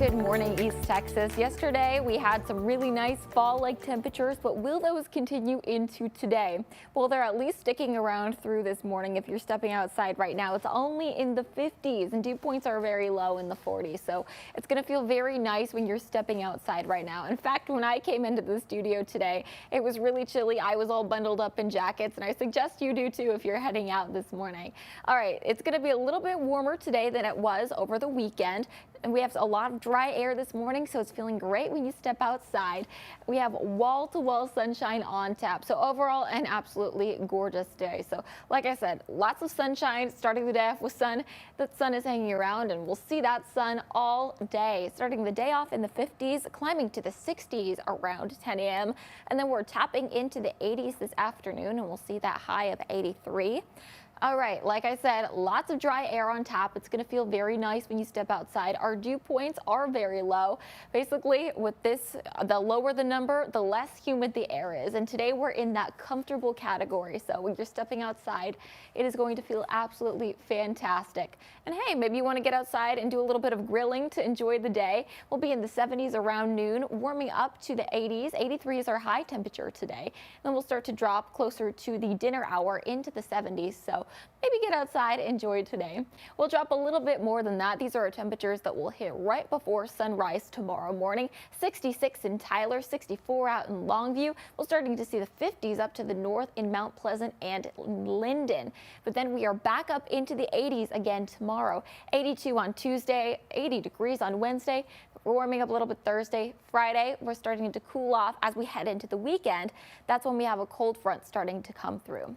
Good morning, East Texas. Yesterday, we had some really nice fall-like temperatures, but will those continue into today? Well, they're at least sticking around through this morning. If you're stepping outside right now, it's only in the 50s and dew points are very low in the 40s. So it's going to feel very nice when you're stepping outside right now. In fact, when I came into the studio today, it was really chilly. I was all bundled up in jackets, and I suggest you do too if you're heading out this morning. All right, it's going to be a little bit warmer today than it was over the weekend. And we have a lot of dry air this morning, so it's feeling great when you step outside. We have wall-to-wall sunshine on tap, so overall an absolutely gorgeous day. So like I said, lots of sunshine, starting the day off with sun. The sun is hanging around, and we'll see that sun all day. Starting the day off in the 50s, climbing to the 60s around 10 a.m. And then we're tapping into the 80s this afternoon, and we'll see that high of 83. All right, like I said, lots of dry air on tap. It's going to feel very nice when you step outside. Our dew points are very low. Basically, with this, the lower the number, the less humid the air is. And today we're in that comfortable category. So when you're stepping outside, it is going to feel absolutely fantastic. And hey, maybe you want to get outside and do a little bit of grilling to enjoy the day. We'll be in the 70s around noon, warming up to the 80s. 83 is our high temperature today. Then we'll start to drop closer to the dinner hour into the 70s. So maybe get outside, enjoy today. We'll drop a little bit more than that. These are our temperatures that will hit right before sunrise tomorrow morning. 66 in Tyler, 64 out in Longview. We're starting to see the 50s up to the north in Mount Pleasant and Linden. But then we are back up into the 80s again tomorrow. 82 on Tuesday, 80 degrees on Wednesday. We're warming up a little bit Thursday. Friday, we're starting to cool off as we head into the weekend. That's when we have a cold front starting to come through.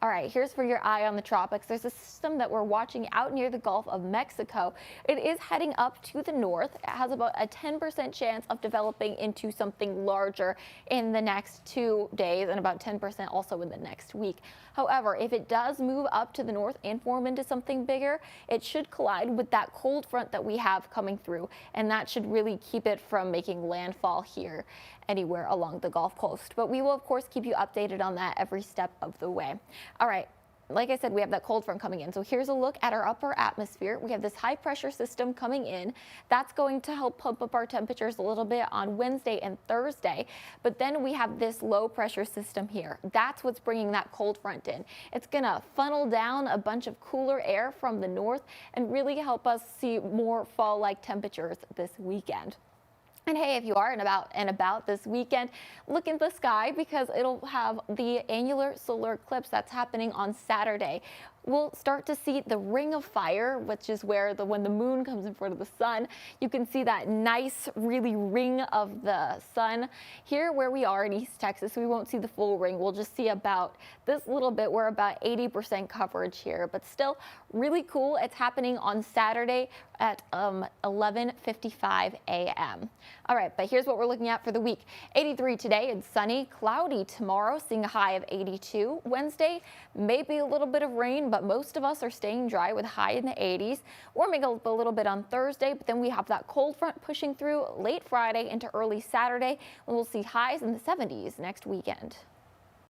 All right, here's for your eye on the tropics. There's a system that we're watching out near the Gulf of Mexico. It is heading up to the north. It has about a 10% chance of developing into something larger in the next 2 days and about 10% also in the next week. However, if it does move up to the north and form into something bigger, it should collide with that cold front that we have coming through, and that should really keep it from making landfall here anywhere along the Gulf Coast. But we will, of course, keep you updated on that every step of the way. All right. Like I said, we have that cold front coming in. So here's a look at our upper atmosphere. We have this high pressure system coming in. That's going to help pump up our temperatures a little bit on Wednesday and Thursday. But then we have this low pressure system here. That's what's bringing that cold front in. It's going to funnel down a bunch of cooler air from the north and really help us see more fall-like temperatures this weekend. And hey, if you are and about this weekend, look in the sky because it'll have the annular solar eclipse that's happening on Saturday. We'll start to see the ring of fire, which is where when the moon comes in front of the sun, you can see that nice, really ring of the sun. Here where we are in East Texas, we won't see the full ring. We'll just see about this little bit. We're about 80% coverage here, but still really cool. It's happening on Saturday at 11:55 a.m. All right, but here's what we're looking at for the week. 83 today and sunny, cloudy tomorrow, seeing a high of 82. Wednesday, maybe a little bit of rain, but most of us are staying dry with a high in the 80s. Warming up a little bit on Thursday, but then we have that cold front pushing through late Friday into early Saturday, and we'll see highs in the 70s next weekend.